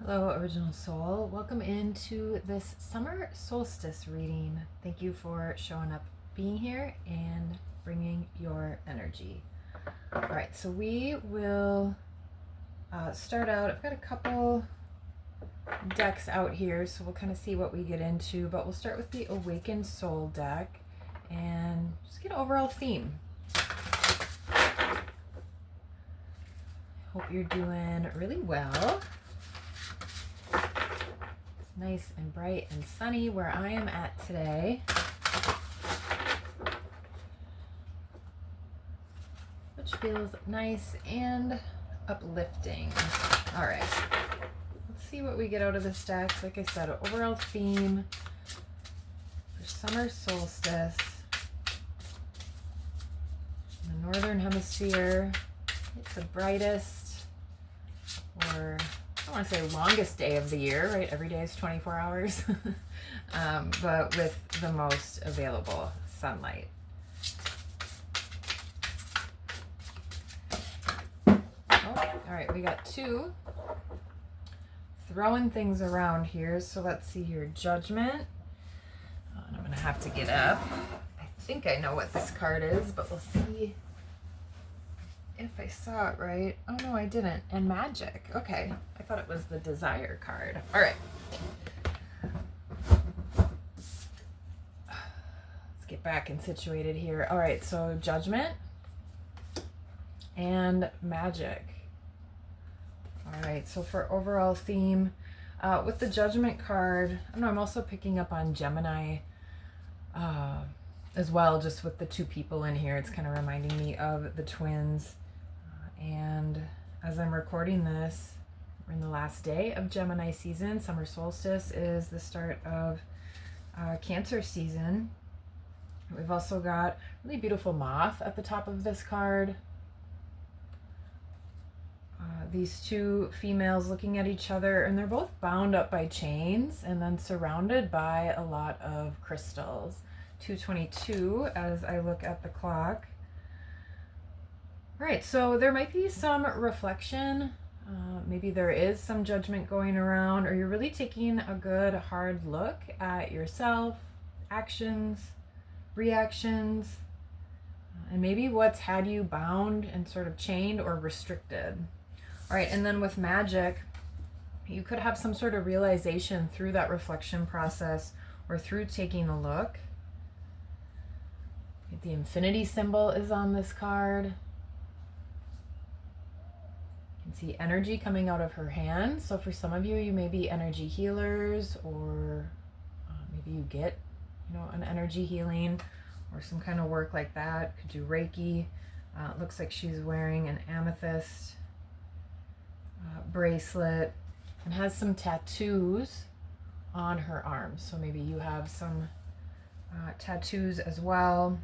Hello, Original Soul. Welcome into this summer solstice reading. Thank you for showing up, being here, and bringing your energy. All right, so we will start out. I've got a couple decks out here, so we'll kind of see what we get into, but we'll start with the Awakened Soul deck and just get an overall theme. Hope you're doing really well. Nice and bright and sunny where I am at today, which feels nice and uplifting. All right, let's see what we get out of this deck. Like I said, an overall theme for summer solstice in the northern hemisphere. It's the brightest, or I want to say longest day of the year, right? Every day is 24 hours, but with the most available sunlight. Oh, all right, we got two throwing things around here. So let's see here. Judgment. And I'm going to have to get up. I think I know what this card is, but we'll see if I saw it right. Oh no, I didn't. And magic. Okay. I thought it was the desire card. All right. Let's get back and situated here. All right. So judgment and magic. All right. So for overall theme, with the judgment card, I don't know, I'm also picking up on Gemini as well, just with the two people in here. It's kind of reminding me of the twins. And as I'm recording this, we're in the last day of Gemini season. Summer solstice is the start of Cancer season. We've also got really beautiful moth at the top of this card. These two females looking at each other, and they're both bound up by chains and then surrounded by a lot of crystals. 2:22 as I look at the clock. Right, so there might be some reflection. Maybe there is some judgment going around, or you're really taking a good hard look at yourself, actions, reactions, and maybe what's had you bound and sort of chained or restricted. All right, and then with magic, you could have some sort of realization through that reflection process or through taking a look. The infinity symbol is on this card. See energy coming out of her hand. So for some of you, you may be energy healers, or maybe you get, an energy healing or some kind of work like that. Could do Reiki. It looks like she's wearing an amethyst bracelet and has some tattoos on her arms. So maybe you have some tattoos as well.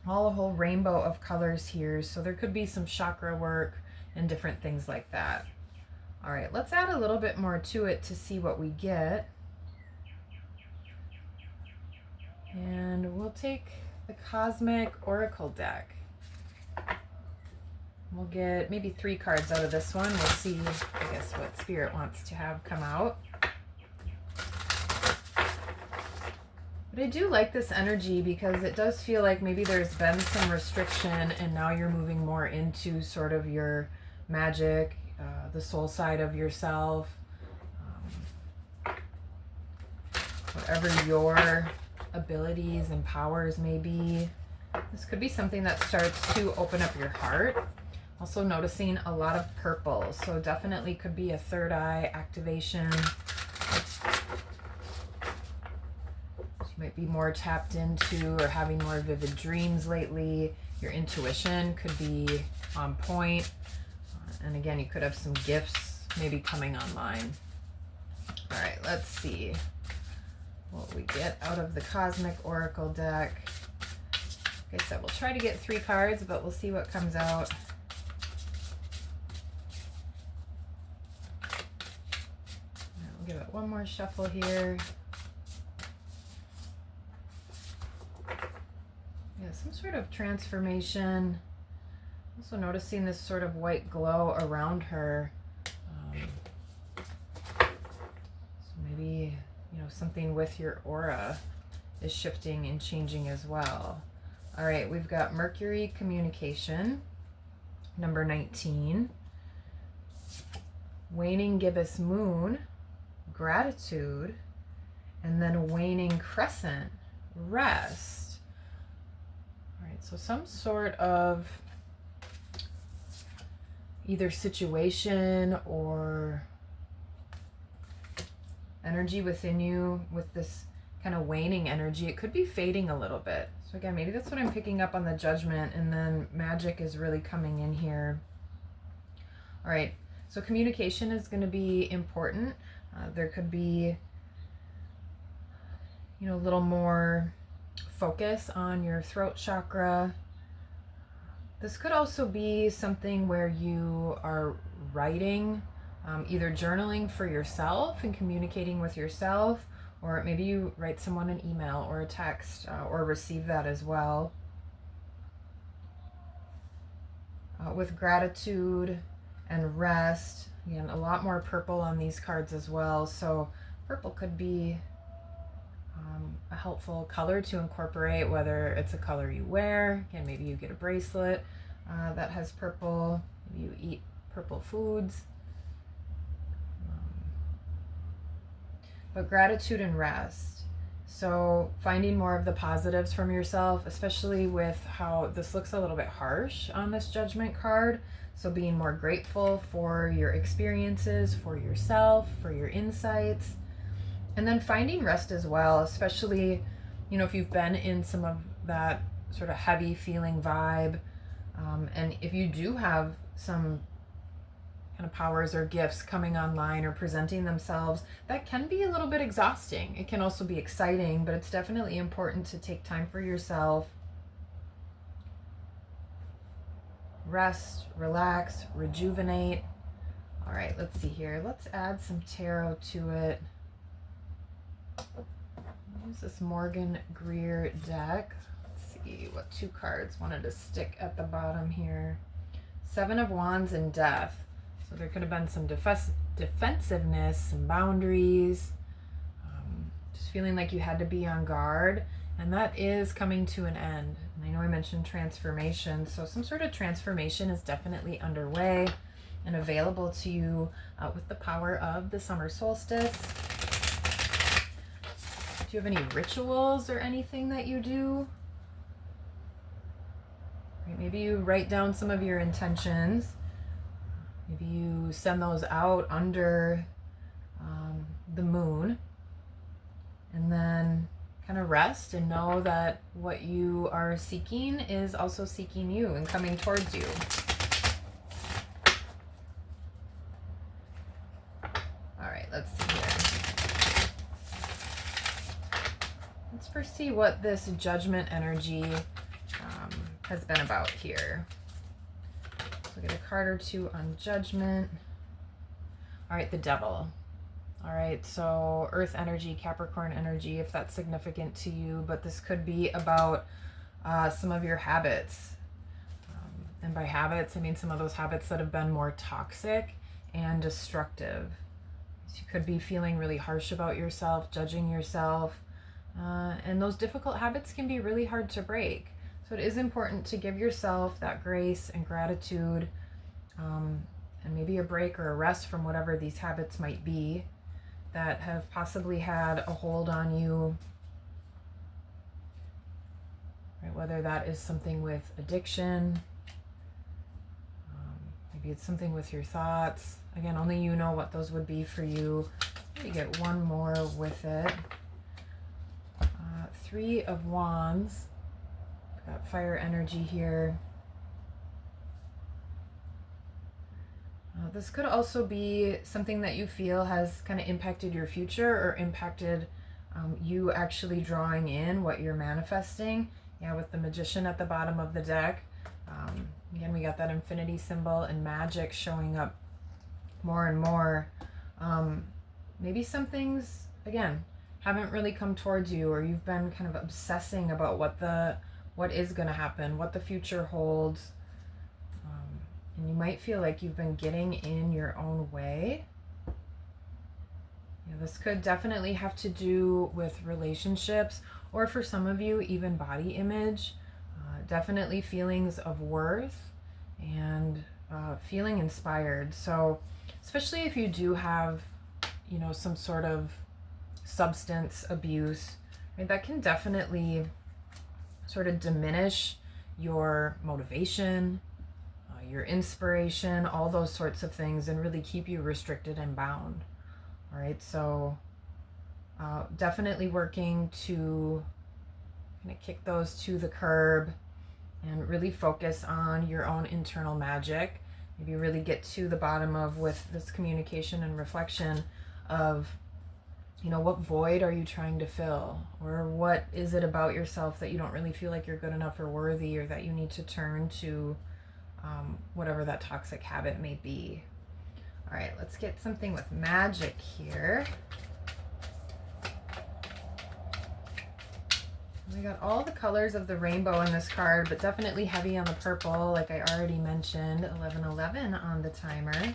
All a whole rainbow of colors here. So there could be some chakra work and different things like that. All right, let's add a little bit more to it to see what we get. And we'll take the Cosmic Oracle deck. We'll get maybe 3 cards out of this one. We'll see, I guess, what Spirit wants to have come out. But I do like this energy because it does feel like maybe there's been some restriction and now you're moving more into sort of your magic, the soul side of yourself, whatever your abilities and powers may be. This could be something that starts to open up your heart. Also noticing a lot of purple, so definitely could be a third eye activation. You might be more tapped into or having more vivid dreams lately. Your intuition could be on point. And again, you could have some gifts maybe coming online. All right, let's see what we get out of the Cosmic Oracle deck. Like I said, we'll try to get 3 cards, but we'll see what comes out. We'll give it one more shuffle here. Yeah, some sort of transformation. Also noticing this sort of white glow around her. So maybe, something with your aura is shifting and changing as well. All right, we've got Mercury communication, number 19. Waning gibbous moon, gratitude, and then waning crescent, rest. All right, so some sort of either situation or energy within you with this kind of waning energy. It could be fading a little bit. So again, maybe that's what I'm picking up on the Judgment, and then magic is really coming in here. All right, so communication is going to be important. There could be, a little more focus on your throat chakra. This could also be something where you are writing, either journaling for yourself and communicating with yourself, or maybe you write someone an email or a text, or receive that as well. With gratitude and rest, again, a lot more purple on these cards as well. So purple could be a helpful color to incorporate, whether it's a color you wear. Again, maybe you get a bracelet that has purple. Maybe you eat purple foods. But gratitude and rest. So finding more of the positives from yourself, especially with how this looks a little bit harsh on this Judgment card. So being more grateful for your experiences, for yourself, for your insights. And then finding rest as well, especially, if you've been in some of that sort of heavy feeling vibe. And if you do have some kind of powers or gifts coming online or presenting themselves, that can be a little bit exhausting. It can also be exciting, but it's definitely important to take time for yourself. Rest, relax, rejuvenate. All right, let's see here. Let's add some tarot to it. Use this Morgan Greer deck. Let's see what 2 cards wanted to stick at the bottom here. 7 of Wands and Death. So there could have been some defensiveness, some boundaries, just feeling like you had to be on guard. And that is coming to an end. And I know I mentioned transformation. So some sort of transformation is definitely underway and available to you with the power of the summer solstice. Do you have any rituals or anything that you do? Maybe you write down some of your intentions. Maybe you send those out under the moon, and then kind of rest and know that what you are seeking is also seeking you and coming towards you. All right, let's see here. Let's first see what this Judgment energy has been about here. So get a card or 2 on Judgment. All right, the Devil. All right, so Earth energy, Capricorn energy, if that's significant to you, but this could be about some of your habits. And by habits, I mean some of those habits that have been more toxic and destructive. So you could be feeling really harsh about yourself, judging yourself, and those difficult habits can be really hard to break. So it is important to give yourself that grace and gratitude, and maybe a break or a rest from whatever these habits might be that have possibly had a hold on you. Right? Whether that is something with addiction, maybe it's something with your thoughts. Again, only you know what those would be for you. Let me get one more with it. 3 of Wands. Got fire energy here. This could also be something that you feel has kind of impacted your future or impacted you actually drawing in what you're manifesting. Yeah, with the Magician at the bottom of the deck. Again, we got that infinity symbol and magic showing up more and more. Maybe some things, again, haven't really come towards you, or you've been kind of obsessing about what is going to happen, what the future holds. And you might feel like you've been getting in your own way. This could definitely have to do with relationships, or for some of you, even body image. Definitely feelings of worth and feeling inspired. So, especially if you do have, some sort of substance abuse, right, that can definitely sort of diminish your motivation, your inspiration, all those sorts of things, and really keep you restricted and bound. All right, so definitely working to kind of kick those to the curb and really focus on your own internal magic. Maybe really get to the bottom of, with this communication and reflection of, what void are you trying to fill? Or what is it about yourself that you don't really feel like you're good enough or worthy, or that you need to turn to whatever that toxic habit may be. All right, let's get something with magic here. We got all the colors of the rainbow in this card, but definitely heavy on the purple, like I already mentioned. 1111 on the timer.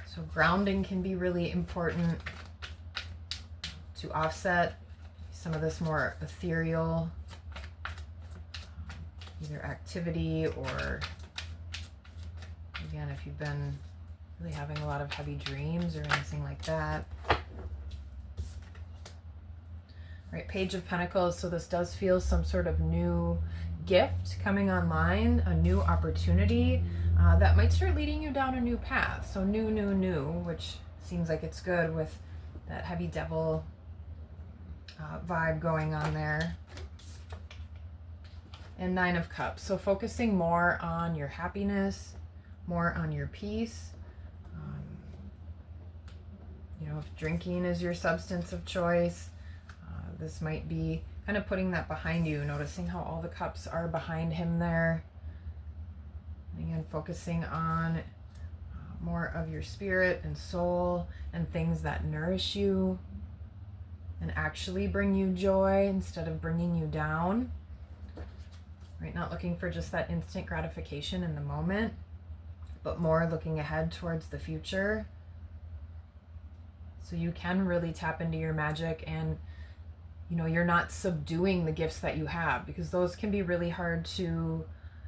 So grounding can be really important to offset some of this more ethereal either activity, or again, if you've been really having a lot of heavy dreams or anything like that. Right, Page of Pentacles, so this does feel some sort of new gift coming online, a new opportunity that might start leading you down a new path. So new, which seems like it's good with that heavy devil vibe going on there. And Nine of Cups, so focusing more on your happiness, more on your peace. If drinking is your substance of choice, this might be kind of putting that behind you, noticing how all the cups are behind him there. Again, focusing on more of your spirit and soul and things that nourish you and actually bring you joy instead of bringing you down. Right, not looking for just that instant gratification in the moment, but more looking ahead towards the future. So you can really tap into your magic, and you're not subduing the gifts that you have, because those can be really hard to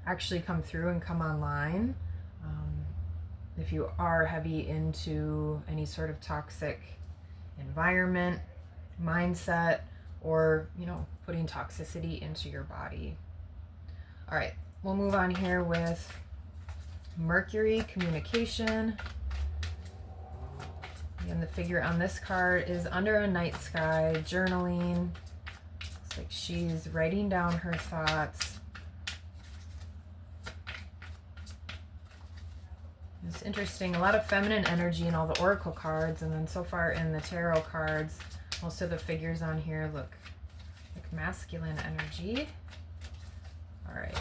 actually come through and come online if you are heavy into any sort of toxic environment, mindset, or putting toxicity into your body. All right, we'll move on here with Mercury, communication. And the figure on this card is under a night sky, journaling. It's like she's writing down her thoughts. It's interesting, a lot of feminine energy in all the oracle cards, and then so far in the tarot cards, most of the figures on here look like masculine energy. All right.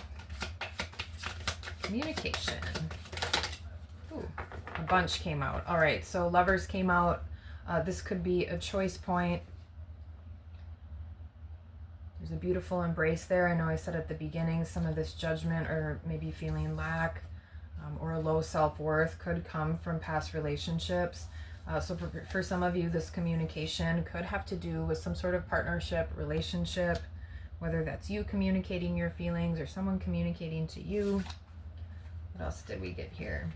Communication. Ooh. A bunch came out. All right, so Lovers came out. This could be a choice point. There's a beautiful embrace there. I know I said at the beginning some of this judgment or maybe feeling lack or a low self-worth could come from past relationships. So for some of you, this communication could have to do with some sort of partnership, relationship, whether that's you communicating your feelings or someone communicating to you. What else did we get here?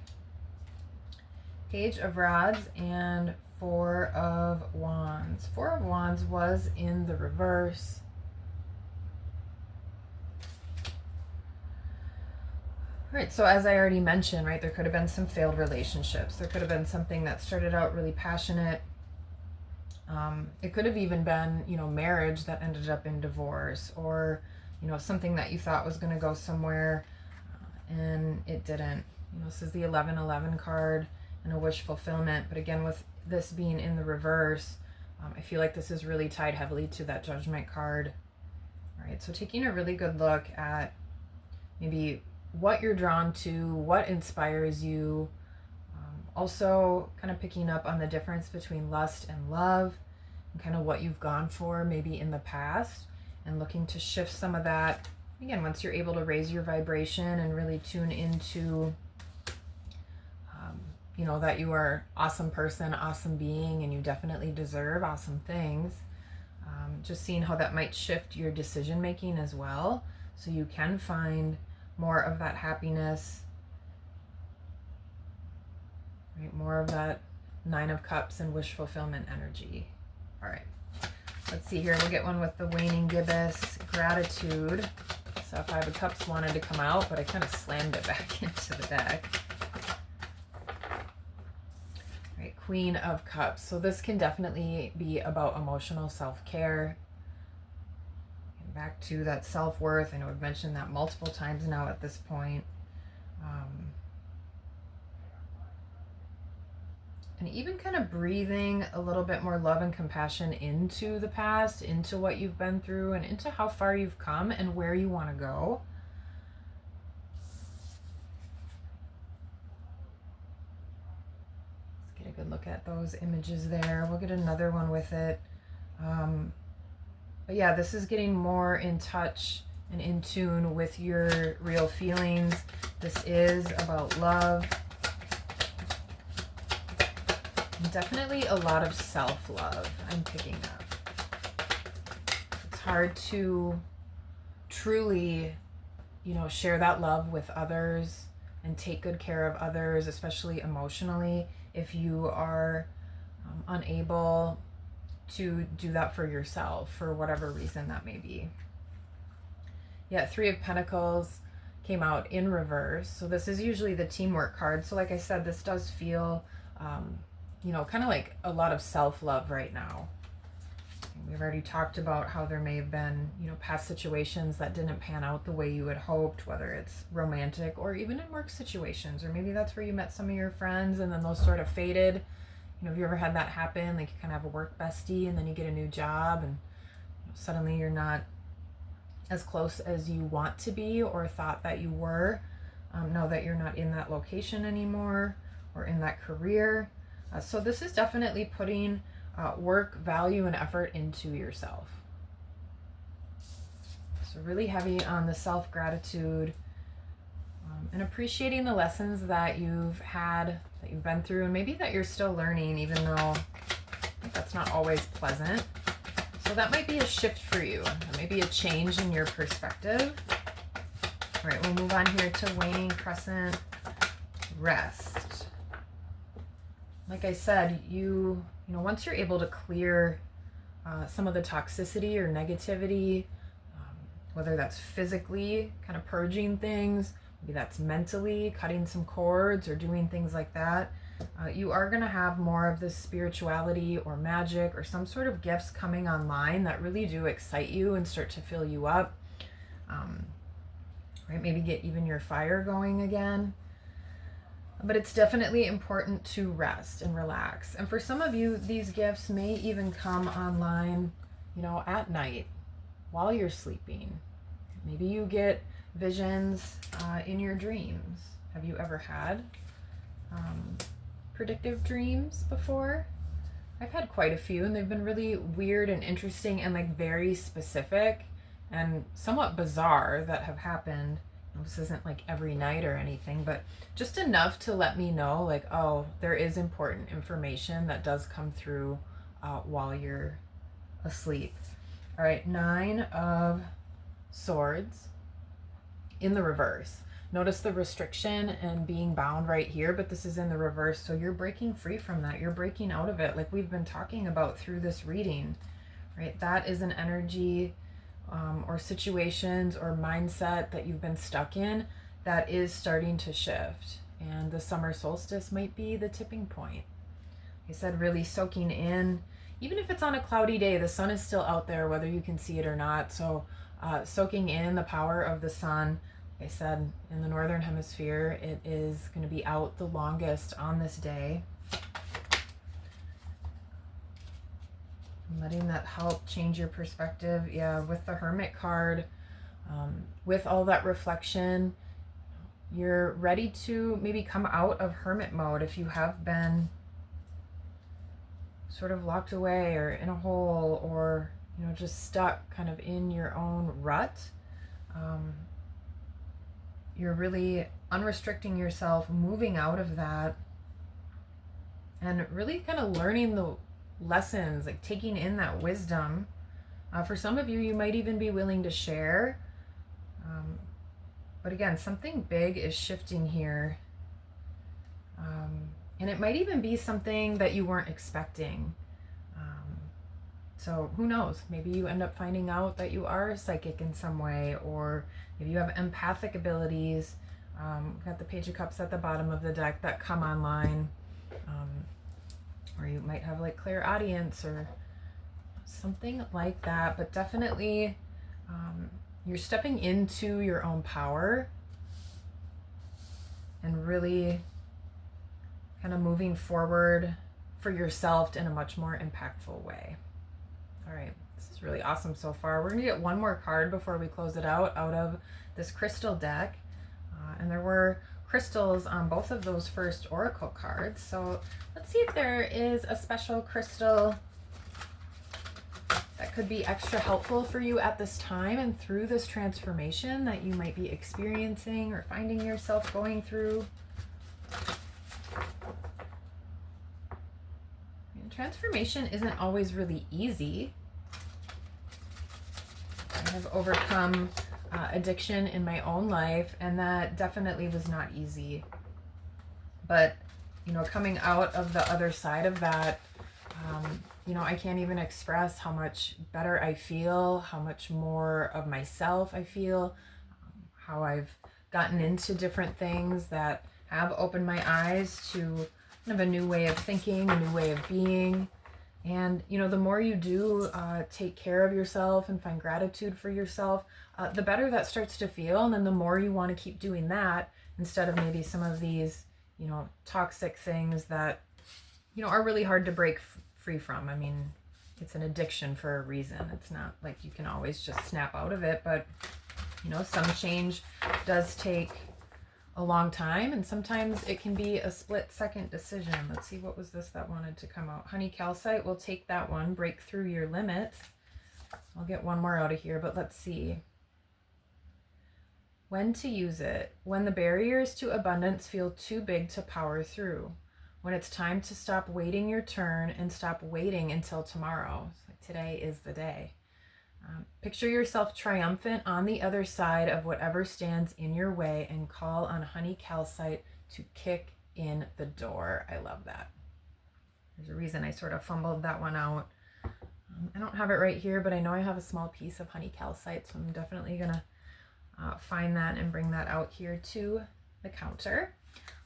Page of Rods and Four of Wands. Four of Wands was in the reverse. All right, so as I already mentioned, right, there could have been some failed relationships. There could have been something that started out really passionate. It could have even been, marriage that ended up in divorce, or, something that you thought was going to go somewhere and it didn't. This is the 1111 card and a wish fulfillment. But again, with this being in the reverse, I feel like this is really tied heavily to that Judgment card. All right, so taking a really good look at maybe what you're drawn to, what inspires you. Also kind of picking up on the difference between lust and love, and kind of what you've gone for maybe in the past, and looking to shift some of that. Again, once you're able to raise your vibration and really tune into you know, that you are awesome person, awesome being, and you definitely deserve awesome things. Just seeing how that might shift your decision making as well, so you can find more of that happiness, right? More of that Nine of Cups and wish fulfillment energy. All right, let's see here. We'll get one with the waning gibbous, gratitude. So Five of Cups wanted to come out, but I kind of slammed it back into the deck. Right, Queen of Cups. So this can definitely be about emotional self-care. Back to that self-worth. I know I've mentioned that multiple times now at this point. And even kind of breathing a little bit more love and compassion into the past, into what you've been through, and into how far you've come and where you want to go. Let's get a good look at those images there. We'll get another one with it. But yeah, this is getting more in touch and in tune with your real feelings. This is about love. And definitely a lot of self-love I'm picking up. It's hard to truly, you know, share that love with others and take good care of others, especially emotionally, if you are unable to do that for yourself for whatever reason that may be. Yeah, Three of Pentacles came out in reverse. So this is usually the teamwork card. So like I said, this does feel, you know, kind of like a lot of self-love right now. We've already talked about how there may have been, you know, past situations that didn't pan out the way you had hoped, whether it's romantic or even in work situations, or maybe that's where you met some of your friends and then those sort of faded. You know, have you ever had that happen? Like you kind of have a work bestie and then you get a new job and suddenly you're not as close as you want to be or thought that you were. Now that you're not in that location anymore or in that career. So this is definitely putting work, value, and effort into yourself. So really heavy on the self-gratitude and appreciating the lessons that you've had, that you've been through, and maybe that you're still learning, even though that's not always pleasant. So that might be a shift for you. That may be a change in your perspective. All right, we'll move on here to waning crescent, rest. Like I said, you know, once you're able to clear some of the toxicity or negativity, whether that's physically kind of purging things, maybe that's mentally cutting some cords or doing things like that, you are going to have more of this spirituality or magic or some sort of gifts coming online that really do excite you and start to fill you up. Right? Maybe get even your fire going again. But it's definitely important to rest and relax. And for some of you, these gifts may even come online, you know, at night while you're sleeping. Maybe you get visions in your dreams. Have you ever had predictive dreams before? I've had quite a few, and they've been really weird and interesting and like very specific and somewhat bizarre that have happened. This isn't like every night or anything, but just enough to let me know, like, oh, there is important information that does come through while you're asleep. All right, Nine of Swords in the reverse. Notice the restriction and being bound right here, but this is in the reverse, so you're breaking free from that. You're breaking out of it, like we've been talking about through this reading, right? That is an energy or situations or mindset that you've been stuck in that is starting to shift. And the summer solstice might be the tipping point. Like I said, really soaking in, even if it's on a cloudy day, the sun is still out there, whether you can see it or not. So soaking in the power of the sun. Like I said, in the northern hemisphere, it is going to be out the longest on this day. Letting that help change your perspective. Yeah, with the Hermit card, with all that reflection, you're ready to maybe come out of hermit mode if you have been sort of locked away or in a hole or, you know, just stuck kind of in your own rut. You're really unrestricting yourself, moving out of that, and really kind of learning the lessons, like taking in that wisdom. For some of you, you might even be willing to share. But again, something big is shifting here. And it might even be something that you weren't expecting. So who knows? Maybe you end up finding out that you are psychic in some way, or maybe you have empathic abilities. We've got the Page of Cups at the bottom of the deck that come online. Or you might have like clairaudience or something like that. But definitely you're stepping into your own power and really kind of moving forward for yourself in a much more impactful way. All right, this is really awesome so far. We're gonna get one more card before we close it out of this crystal deck. And there were crystals on both of those first oracle cards. So let's see if there is a special crystal that could be extra helpful for you at this time and through this transformation that you might be experiencing or finding yourself going through. Transformation isn't always really easy. I have overcome addiction in my own life, and that definitely was not easy. But, you know, coming out of the other side of that, you know, I can't even express how much better I feel, how much more of myself I feel, how I've gotten into different things that have opened my eyes to kind of a new way of thinking, a new way of being. And, you know, the more you do take care of yourself and find gratitude for yourself, the better that starts to feel. And then the more you want to keep doing that instead of maybe some of these, you know, toxic things that, you know, are really hard to break free from. I mean, it's an addiction for a reason. It's not like you can always just snap out of it, but, you know, some change does take a long time, and sometimes it can be a split-second decision. Let's see, what was this that wanted to come out? Honey calcite, we'll take that one. Break through your limits. I'll get one more out of here, but let's see. When to use it. When the barriers to abundance feel too big to power through. When it's time to stop waiting your turn and stop waiting until tomorrow. So today is the day. Picture yourself triumphant on the other side of whatever stands in your way and call on honey calcite to kick in the door. I love that. There's a reason I sort of fumbled that one out. I don't have it right here, but I know I have a small piece of honey calcite, so I'm definitely going to find that and bring that out here to the counter.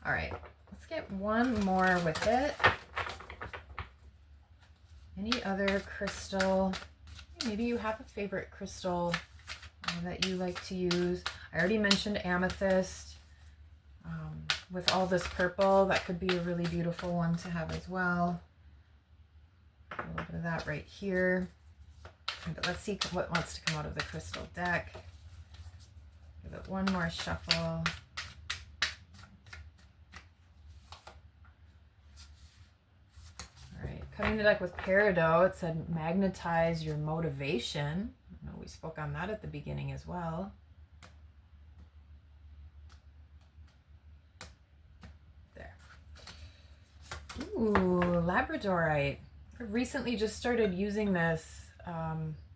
All right, let's get one more with it. Any other crystal? Maybe you have a favorite crystal that you like to use. I already mentioned amethyst. With all this purple, that could be a really beautiful one to have as well. A little bit of that right here. But let's see what wants to come out of the crystal deck. Give it one more shuffle. Cutting the deck with Peridot, it said magnetize your motivation. I know we spoke on that at the beginning as well. There. Ooh, labradorite. I recently just started using this.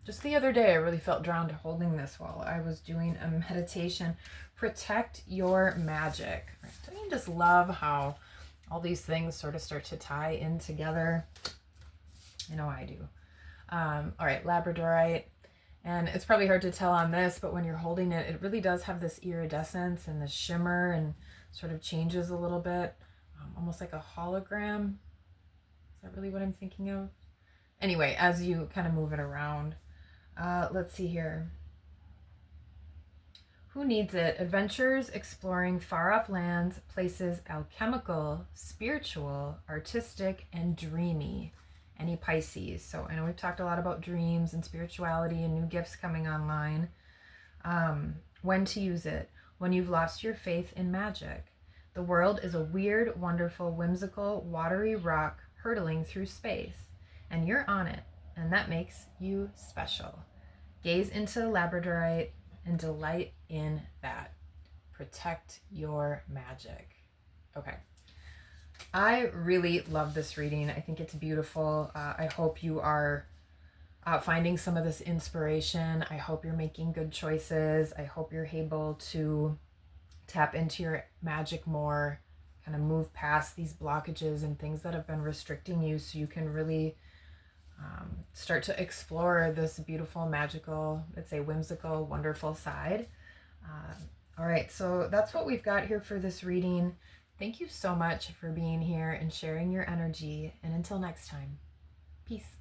Just the other day, I really felt drawn to holding this while I was doing a meditation. Protect your magic. Don't you just love how all these things sort of start to tie in together? I know I do. All right, labradorite. And it's probably hard to tell on this, but when you're holding it, it really does have this iridescence and this shimmer and sort of changes a little bit, almost like a hologram. Is that really what I'm thinking of? Anyway, as you kind of move it around. Let's see here. Who needs it? Adventures exploring far-off lands, places alchemical, spiritual, artistic, and dreamy. Any Pisces? So I know we've talked a lot about dreams and spirituality and new gifts coming online. When to use it? When you've lost your faith in magic. The world is a weird, wonderful, whimsical, watery rock hurtling through space, and you're on it, and that makes you special. Gaze into labradorite and delight in that. Protect your magic. Okay. I really love this reading. I think it's beautiful. I hope you are finding some of this inspiration. I hope you're making good choices. I hope you're able to tap into your magic more, kind of move past these blockages and things that have been restricting you so you can really start to explore this beautiful, magical, let's say whimsical, wonderful side. All right, so that's what we've got here for this reading. Thank you so much for being here and sharing your energy. And until next time, peace.